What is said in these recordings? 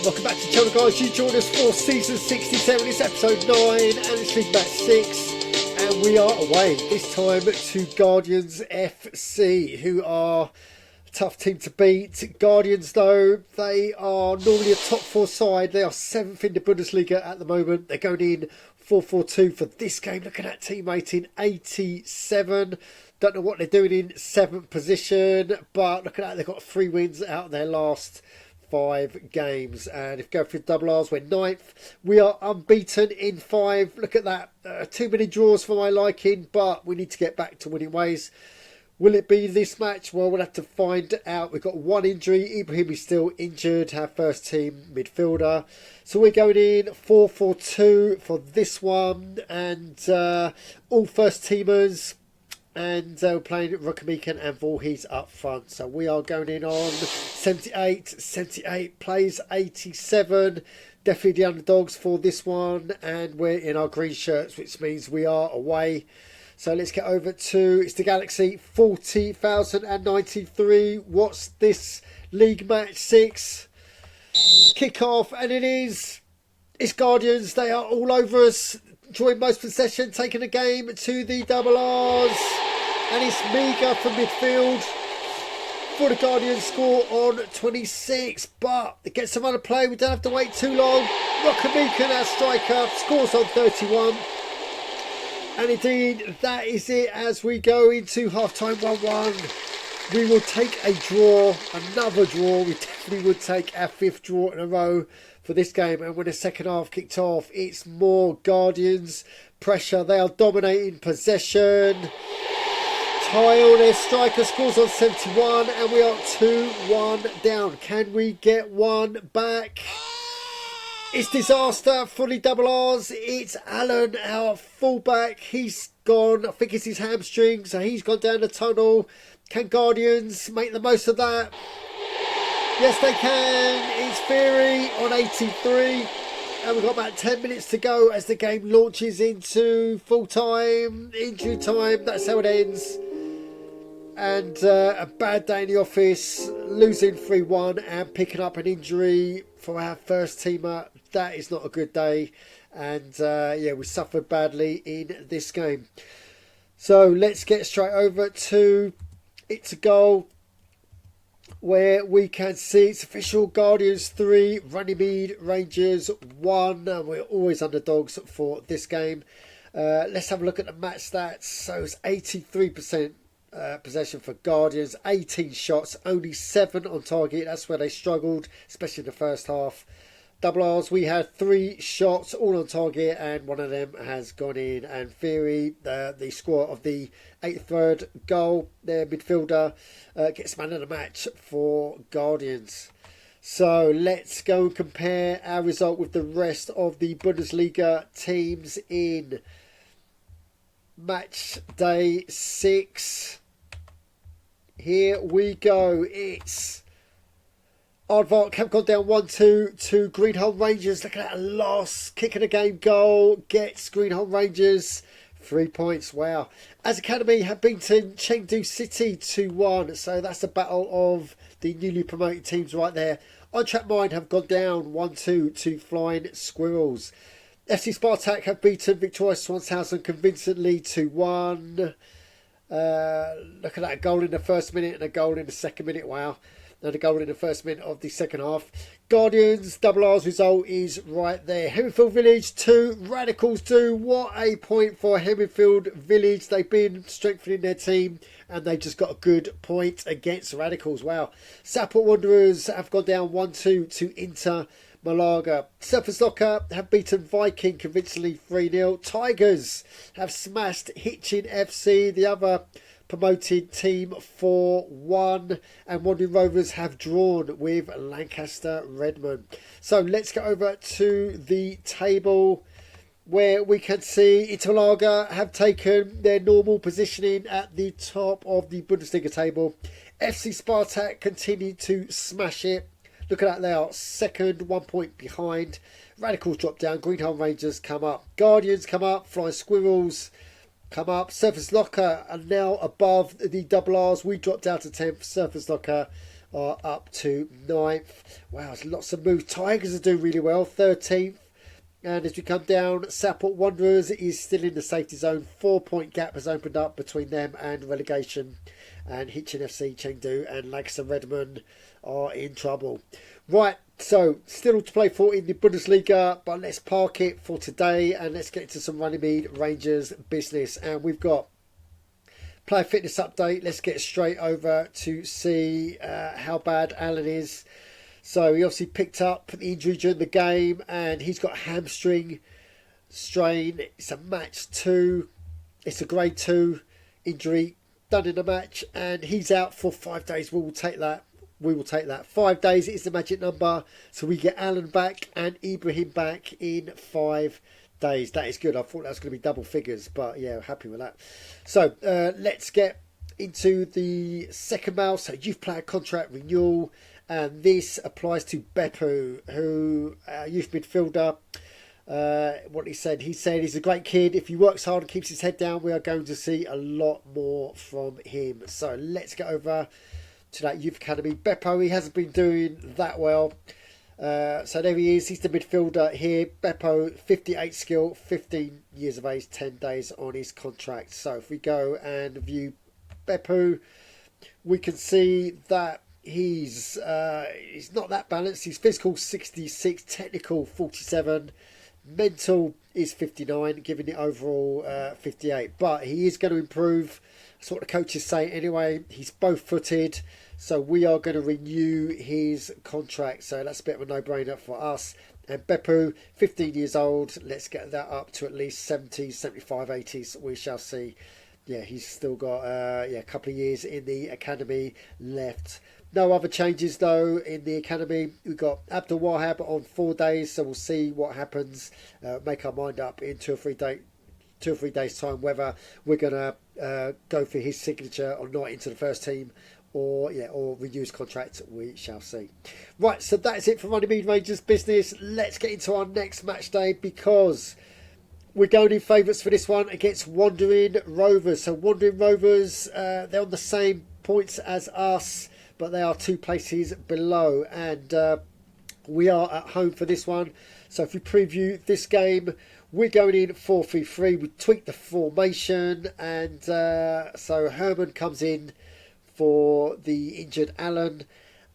Welcome back to the channel, guys. You joined us for season 67. It's episode 9 and it's league match 6. And we are away this time to Guardians FC, who are a tough team to beat. Guardians, though, they are normally a top 4 side. They are 7th in the Bundesliga at the moment. They're going in 4-4-2 for this game. Look at that team rating, 87. Don't know what they're doing in 7th position, but look at that. They've got 3 wins out of their last 5 games. And if you go through double R's, we're 9th. We are unbeaten in 5. Look at that. Too many draws for my liking, but we need to get back to winning ways. Will it be this match? Well, we'll have to find out. We've got 1 injury. Ibrahim is still injured, our first team midfielder. So we're going in 4-4-2 for this one. And all first teamers. And we're playing Runnymede and Voorhees up front. So we are going in on 78. 78 plays 87. Definitely the underdogs for this one. And we're in our green shirts, which means we are away. So let's get over to, it's the Galaxy, 40,093. What's this league match 6? Kick off, and it's Guardians. They are all over us. Enjoying most possession, taking the game to the double R's. And it's Miga from midfield for the Guardians, score on 26. But it gets some other play. We don't have to wait too long. Rokamika, our striker, scores on 31. And indeed, that is it as we go into half-time 1-1. We will take a draw, another draw. We definitely would take our 5th draw in a row for this game. And when the second half kicked off, it's more Guardians pressure. They are dominating possession. Tile, their striker, scores on 71, and we are 2-1 down. Can we get one back? It's disaster for the double R's. It's Alan, our fullback. He's gone. I think it's his hamstring, so he's gone down the tunnel. Can Guardians make the most of that? Yes, they can. It's Theory on 83. And we've got about 10 minutes to go as the game launches into full-time, injury time. That's how it ends. And a bad day in the office, losing 3-1 and picking up an injury for our first teamer. That is not a good day. And yeah, we suffered badly in this game. So let's get straight over to ITSAGOAL, where we can see it's official. Guardians 3, Runnymede Rangers 1. And we're always underdogs for this game. Let's have a look at the match stats. So it's 83% possession for Guardians, 18 shots, only 7 on target. That's where they struggled, especially in the first half. Double R's, we had 3 shots, all on target, and 1 of them has gone in. And Theory, the scorer of the 83rd goal, their midfielder, gets man of the match for Guardians. So let's go and compare our result with the rest of the Bundesliga teams in match day 6. Here we go. It's Aardvark have gone down 1-2 to Greenholm Rangers. Look at that loss. Kick of the game goal gets Greenholm Rangers 3 points. Wow. As Academy have beaten Chengdu City 2-1. So that's the battle of the newly promoted teams right there. On Track Mind have gone down 1-2 to Flying Squirrels. FC Spartak have beaten Victoria Swanshausen convincingly 2-1. Look at that, goal in the first minute and a goal in the second minute. Wow. And a goal in the first minute of the second half. Guardians, double R's result is right there. Hemingfield Village 2, Radicals 2. What a point for Hemingfield Village. They've been strengthening their team and they just got a good point against Radicals. Wow. Southport Wanderers have gone down 1-2 to Inter Malaga. Surfers Locker have beaten Viking convincingly 3-0. Tigers have smashed Hitchin FC, the other promoted team, 4-1. And Wandering Rovers have drawn with Lancaster Redmond. So let's go over to the table, where we can see Inter Malaga have taken their normal positioning at the top of the Bundesliga table. FC Spartak continue to smash it. Look at that, they are second, 1 point behind. Radicals drop down, Greenholm Rangers come up. Guardians come up, Flying Squirrels come up. Surfers Locker are now above the double R's. We dropped down to 10th. Surfers Locker are up to 9th. Wow, there's lots of moves. Tigers are doing really well, 13th. And as we come down, Southport Wanderers is still in the safety zone. 4-point gap has opened up between them and relegation. And Hitchin FC, Chengdu and Lancaster Redmond are in trouble. Right, so still to play for in the Bundesliga, but let's park it for today and let's get into some Runnymede Rangers business. And we've got player fitness update. Let's get straight over to see how bad Alan is. So he obviously picked up the injury during the game and he's got a hamstring strain. It's a match 2. It's a grade 2 injury done in a match and he's out for 5 days. We will take that. 5 days is the magic number. So we get Alan back and Ibrahim back in 5 days. That is good. I thought that was going to be double figures, but yeah, happy with that. So let's get into the second mail. So youth player contract renewal. And this applies to Beppu, who youth midfielder. What he said he's a great kid. If he works hard and keeps his head down, we are going to see a lot more from him. So let's get over to that youth academy. Beppu, he hasn't been doing that well. So there he is. He's the midfielder here. Beppu, 58 skill, 15 years of age, 10 days on his contract. So if we go and view Beppu, we can see that he's not that balanced. He's physical 66, technical 47, mental is 59, giving it overall 58. But he is going to improve. That's what the coaches say anyway. He's both footed, so we are going to renew his contract. So that's a bit of a no-brainer for us. And Beppu, 15 years old. Let's get that up to at least 70s, 75, 80s. We shall see. Yeah, he's still got a couple of years in the academy left. No other changes though in the academy. We've got Abdul Wahab on 4 days, so we'll see what happens. Make our mind up in 2 or 3 days time whether we're gonna go for his signature or not into the first team, or renew his contract. We shall see. Right, so that's it for Runnymede Rangers business. Let's get into our next match day because we're going in favourites for this one against Wandering Rovers. So Wandering Rovers, they're on the same points as us, but they are 2 places below, and we are at home for this one. So if we preview this game, we're going in 4-3-3. We tweak the formation, and so Herman comes in for the injured Allen,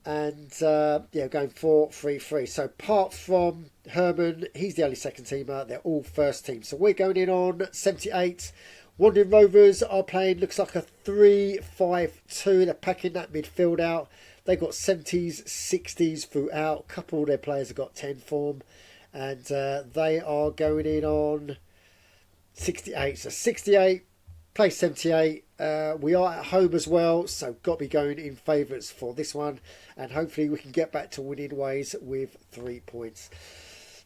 and going 4-3-3. So apart from Herman, he's the only second teamer. They're all first team. So we're going in on 78. Wandering Rovers are playing, looks like a 3-5-2. They're packing that midfield out. They've got 70s, 60s throughout. A couple of their players have got 10 form. And they are going in on 68. So 68, play 78. We are at home as well, so got to be going in favourites for this one. And hopefully we can get back to winning ways with 3 points.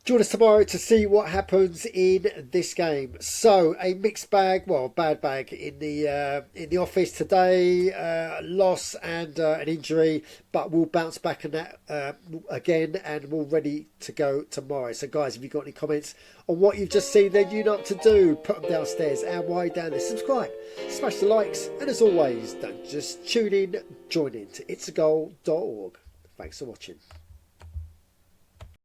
Join us tomorrow to see what happens in this game. So a mixed bag, well, bad bag in the office today. Loss and an injury, but we'll bounce back on that again, and we're ready to go tomorrow. So guys, if you've got any comments on what you've just seen, then you know what to do. Put them downstairs and way down there. Subscribe, smash the likes, and as always, don't just tune in, join in to itsagoal.org. Thanks for watching.